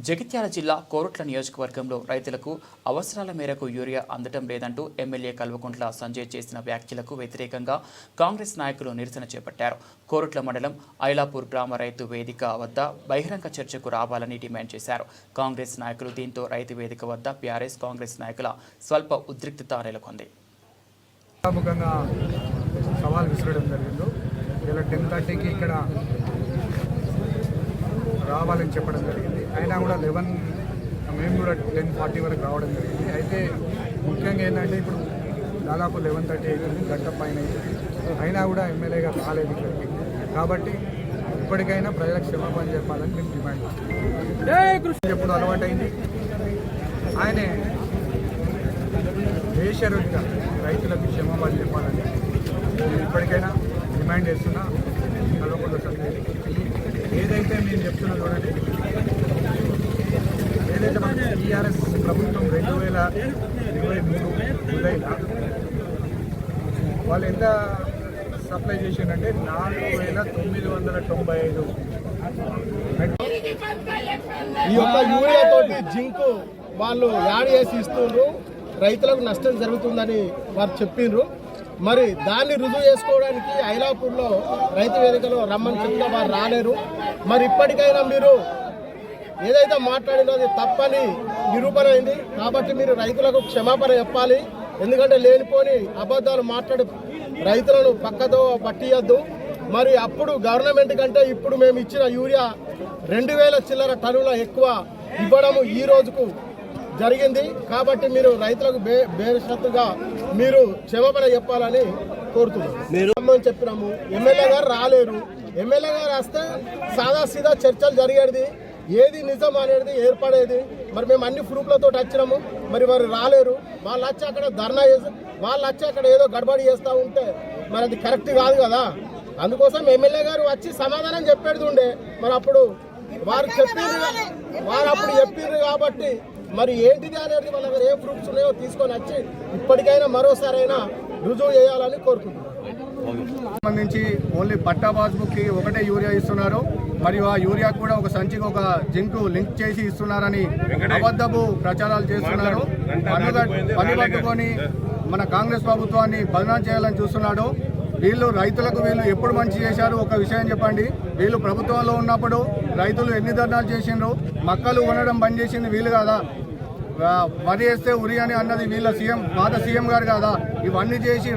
జగిత్యాల జిల్లా కోరుట్ల నియోజకవర్గంలో రైతులకు అవసరాల మేరకు యూరియా అందటం లేదంటూ ఎమ్మెల్యే కల్వకుంట్ల సంజయ్ చేసిన వ్యాఖ్యలకు వ్యతిరేకంగా కాంగ్రెస్ నాయకులు నిరసన చేపట్టారు. కోరుట్ల మండలం ఐలాపూర్ గ్రామ రైతు వేదిక వద్ద బహిరంగ చర్చకు రావాలని డిమాండ్ చేశారు. కాంగ్రెస్ నాయకులు దీంతో రైతు వేదిక వద్ద బీఆర్ఎస్ కాంగ్రెస్ నాయకుల స్వల్ప ఉద్రిక్తత నెలకొంది. సవాల్ విసరడం జరిగింది. ఇలా 10:30కి ఇక్కడ రావాలని చెప్పడం జరిగింది. అయినా కూడా 11 మేము కూడా 10:40 వరకు రావడం జరిగింది. అయితే ముఖ్యంగా ఏంటంటే ఇప్పుడు దాదాపు 11:30 అవుతుంది, గంట పైన అవుతుంది. అయినా కూడా ఎమ్మెల్యే గారు రాలేదు ఇక్కడికి. కాబట్టి ఇప్పటికైనా ప్రజలకు క్షమాపణ చెప్పాలని మేము డిమాండ్ చేస్తున్నాం. ఎప్పుడు అలవాటైంది ఆయనే బేషరతుగా రైతులకు క్షమాపణ చెప్పాలని ఇప్పటికైనా డిమాండ్ చేస్తున్నా. కల్వకుంట్ల సంజయ్ ఏదైతే మేము చెప్తున్నా చూడండి, ఏదైతే మన టీఆర్ఎస్ ప్రభుత్వం 2023 జూలైలో వాళ్ళు ఎంత సప్లై చేసిందంటే 4,995 ఈ యొక్క యూరియా తోటి జింక్ వాళ్ళు యాడ్ చేసి ఇస్తుండ్రు, రైతులకు నష్టం జరుగుతుందని వారు చెప్పిండ్రు. మరి దాన్ని రుజువు చేసుకోవడానికి ఐలాపూర్లో రైతు వేదికలో రమ్మని చెప్తే వారు రాలేరు. మరి ఇప్పటికైనా మీరు ఏదైతే మాట్లాడినో అది తప్పని నిరూపణ అయింది. కాబట్టి మీరు రైతులకు క్షమాపణ చెప్పాలి. ఎందుకంటే లేనిపోని అబద్ధాలు మాట్లాడి రైతులను పక్కతో పట్టియద్దు. మరి అప్పుడు గవర్నమెంట్ కంటే ఇప్పుడు మేము ఇచ్చిన యూరియా 2,000 చిల్లర టన్నుల ఎక్కువ ఇవ్వడము ఈ రోజుకు జరిగింది. కాబట్టి మీరు రైతులకు బేషరతుగా మీరు క్షమాపణ చెప్పాలని కోరుతున్నాం. మీరు చెప్పినాము, ఎమ్మెల్యే గారు రాలేరు. ఎమ్మెల్యే గారు వస్తే సాదా సీదా చర్చలు జరిగేది, ఏది నిజం అనేది ఏర్పడేది. మరి మేము అన్ని ప్రూఫ్లతో వచ్చినాము, మరి వారు రాలేరు. వాళ్ళు వచ్చి అక్కడ ధర్నా చేసి వాళ్ళు వచ్చి అక్కడ ఏదో గడబడి చేస్తూ ఉంటే మరి అది కరెక్ట్ కాదు కదా. అందుకోసం ఎమ్మెల్యే గారు వచ్చి సమాధానం చెప్పేది ఉండే. మరి అప్పుడు వారు చెప్పిండ్రు కాబట్టి మరి ఏంటిది అనేది వాళ్ళ దగ్గర ఏ ప్రూఫ్స్ ఉన్నాయో తీసుకొని వచ్చి ఇప్పటికైనా మరోసారైనా రుజువు చేయాలని కోరుకుంటున్నాను. సంబంధించి ఓన్లీ పట్టా పాస్బుక్కి ఒకటే యూరియా ఇస్తున్నారు. మరియు ఆ యూరియా కూడా ఒక సంచికి ఒక జింక్ లింక్ చేసి ఇస్తున్నారని అబద్ధపు ప్రచారాలు చేస్తున్నారు. పని పట్టుకొని మన కాంగ్రెస్ ప్రభుత్వాన్ని బదనాం చేయాలని చూస్తున్నాడు. వీళ్ళు రైతులకు ఎప్పుడు మంచి చేశారు ఒక విషయం చెప్పండి. వీళ్ళు ప్రభుత్వంలో ఉన్నప్పుడు రైతులు ఎన్ని ధర్నాలు చేసిండ్రు, మక్కలు కొనడం బంద్ చేసింది వీళ్ళు కాదా? వరి వేస్తే ఉరి అని అన్నది వీళ్ళ పాత సీఎం గారు కాదా? ఇవన్నీ చేసి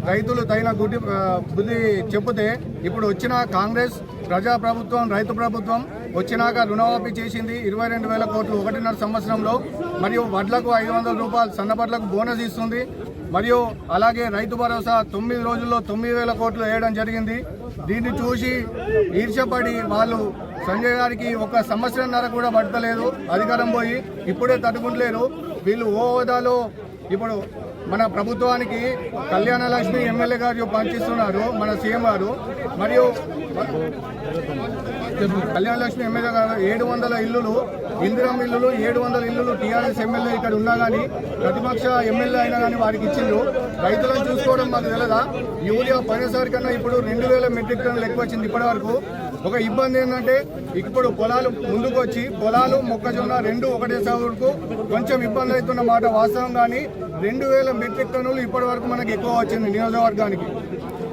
రైతులు తగిన బుద్ధి చెబితే ఇప్పుడు వచ్చిన కాంగ్రెస్ ప్రజాప్రభుత్వం రైతు ప్రభుత్వం వచ్చినాక రుణమాఫీ చేసింది 22,000 కోట్లు 1.5 సంవత్సరంలో. మరియు వడ్లకు 500 రూపాయలు సన్నపట్లకు బోనస్ ఇస్తుంది. మరియు అలాగే రైతు భరోసా 9 రోజుల్లో 9,000 కోట్లు వేయడం జరిగింది. దీన్ని చూసి ఈర్ష్యపడి వాళ్ళు సంజయ్ గారికి 1 సంవత్సరంన్నర కూడా పడతలేదు అధికారం పోయి, ఇప్పుడే తట్టుకుంటలేరు. వీళ్ళు ఓ హోదాలో ఇప్పుడు మన ప్రభుత్వానికి కళ్యాణ లక్ష్మి ఎమ్మెల్యే గారు పంచిస్తున్నారు మన సీఎం గారు. మరియు కళ్యాణ లక్ష్మి ఎమ్మెల్యే గారు 700 ఇల్లులు, ఇందిరం ఇల్లులు 700 ఇల్లులు టీఆర్ఎస్ ఎమ్మెల్యే ఇక్కడ ఉన్నా కానీ ప్రతిపక్ష ఎమ్మెల్యే అయినా కానీ వారికి ఇచ్చిండ్రు. రైతులను చూసుకోవడం మాకు తెలియదా? యూరియా పోయినసారి కన్నా ఇప్పుడు 2,000 మెట్రిక్ టన్నులు ఎక్కువ వచ్చింది ఇప్పటి వరకు. ఒక ఇబ్బంది ఏంటంటే ఇప్పుడు పొలాలు ముందుకు వచ్చి పొలాలు మొక్కజొన్న 2 ఒకటే సాగుకు కొంచెం ఇబ్బంది అవుతున్న మాట వాస్తవం. కానీ 2,000 మెట్రిక్ టన్నులు ఇప్పటి వరకు మనకి ఎక్కువ వచ్చింది నియోజకవర్గానికి.